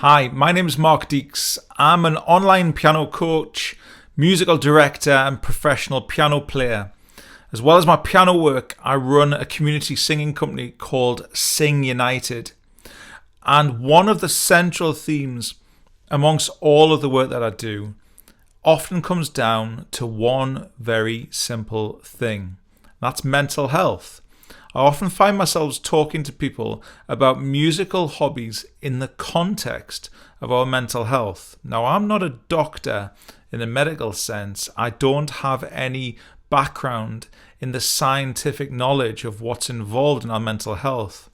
Hi, my name is Mark Deeks. I'm an online piano coach, musical director, and professional piano player. As well as my piano work, I run a community singing company called Sing United. And one of the central themes amongst all of the work that I do often comes down to one very simple thing. That's mental health. I often find myself talking to people about musical hobbies in the context of our mental health. Now, I'm not a doctor in a medical sense. I don't have any background in the scientific knowledge of what's involved in our mental health.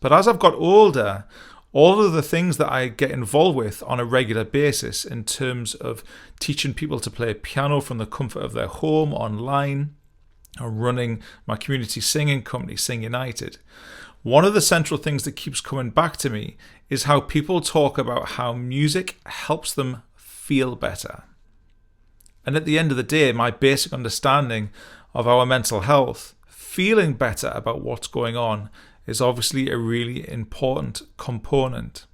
But as I've got older, all of the things that I get involved with on a regular basis in terms of teaching people to play piano from the comfort of their home online, or running my community singing company, Sing United, one of the central things that keeps coming back to me is how people talk about how music helps them feel better. And at the end of the day, my basic understanding of our mental health, feeling better about what's going on, is obviously a really important component.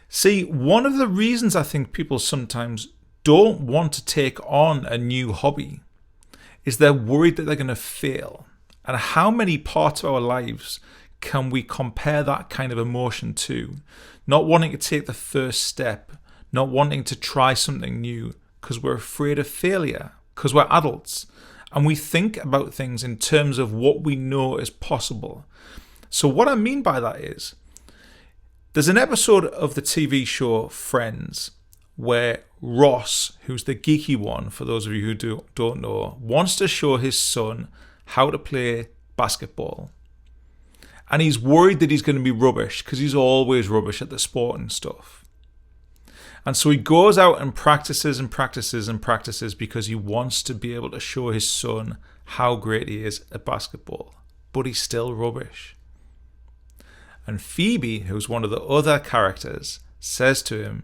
See, one of the reasons I think people sometimes don't want to take on a new hobby is they're worried that they're going to fail. And how many parts of our lives can we compare that kind of emotion to? Not wanting to take the first step, not wanting to try something new because we're afraid of failure, because we're adults. And we think about things in terms of what we know is possible. So what I mean by that is, there's an episode of the TV show Friends where Ross, who's the geeky one, for those of you who don't know, wants to show his son how to play basketball. And he's worried that he's going to be rubbish because he's always rubbish at the sport and stuff. And so he goes out and practices and practices and practices because he wants to be able to show his son how great he is at basketball. But he's still rubbish. And Phoebe, who's one of the other characters, says to him,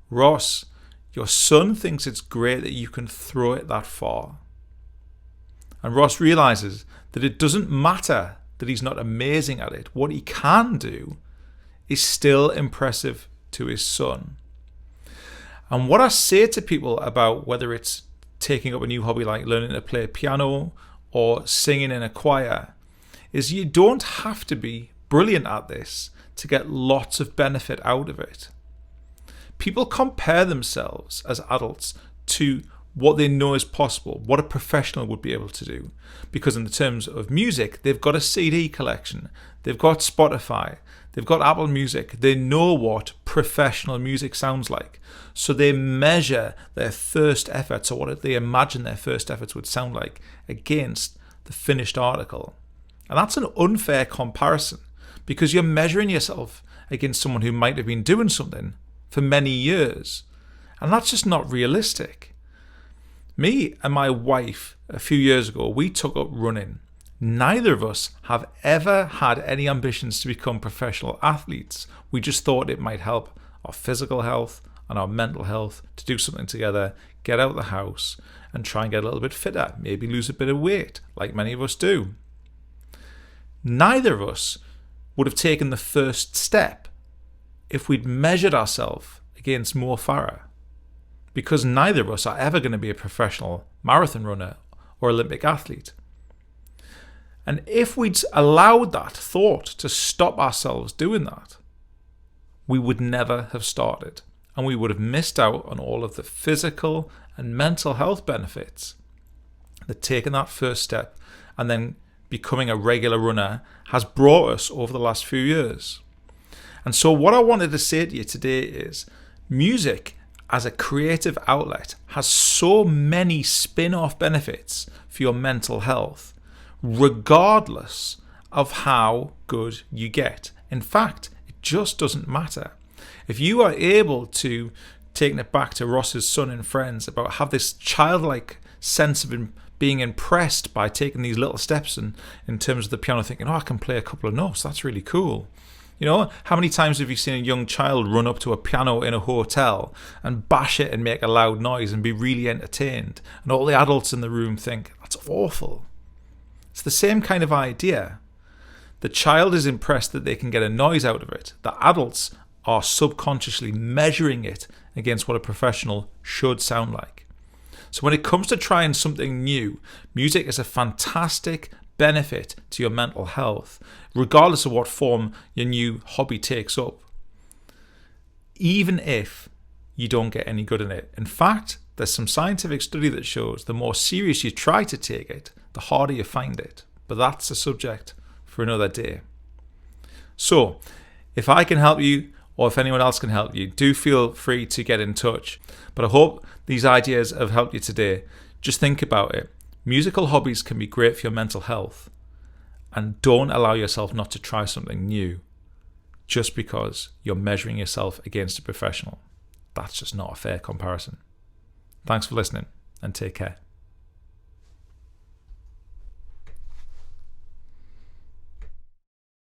"Ross, your son thinks it's great that you can throw it that far." And Ross realizes that it doesn't matter that he's not amazing at it. What he can do is still impressive to his son. And what I say to people about whether it's taking up a new hobby like learning to play piano or singing in a choir is you don't have to be brilliant at this to get lots of benefit out of it. People compare themselves as adults to what they know is possible, what a professional would be able to do. Because in the terms of music, they've got a CD collection, they've got Spotify, they've got Apple Music, they know what professional music sounds like. So they measure their first efforts, or what they imagine their first efforts would sound like, against the finished article. And that's an unfair comparison, because you're measuring yourself against someone who might have been doing something for many years. And that's just not realistic. Me and my wife, a few years ago, we took up running. Neither of us have ever had any ambitions to become professional athletes. We just thought it might help our physical health and our mental health to do something together, get out of the house and try and get a little bit fitter, maybe lose a bit of weight, like many of us do. Neither of us would have taken the first step if we'd measured ourselves against Mo Farah, because neither of us are ever going to be a professional marathon runner or Olympic athlete. And if we'd allowed that thought to stop ourselves doing that, we would never have started, and we would have missed out on all of the physical and mental health benefits that taking that first step and then becoming a regular runner has brought us over the last few years. And so what I wanted to say to you today is, music as a creative outlet has so many spin-off benefits for your mental health, regardless of how good you get. In fact, it just doesn't matter. If you are able to, taking it back to Ross's son and Friends, about have this childlike sense of being impressed by taking these little steps in terms of the piano, thinking, oh, I can play a couple of notes, that's really cool. You know, how many times have you seen a young child run up to a piano in a hotel and bash it and make a loud noise and be really entertained? And all the adults in the room think, that's awful. It's the same kind of idea. The child is impressed that they can get a noise out of it. The adults are subconsciously measuring it against what a professional should sound like. So when it comes to trying something new, music is a fantastic benefit to your mental health, regardless of what form your new hobby takes up, even if you don't get any good in it. In fact, there's some scientific study that shows the more serious you try to take it, the harder you find it. But that's a subject for another day. So, if I can help you, or if anyone else can help you, do feel free to get in touch. But I hope these ideas have helped you today. Just think about it. Musical hobbies can be great for your mental health. And don't allow yourself not to try something new just because you're measuring yourself against a professional. That's just not a fair comparison. Thanks for listening, and take care.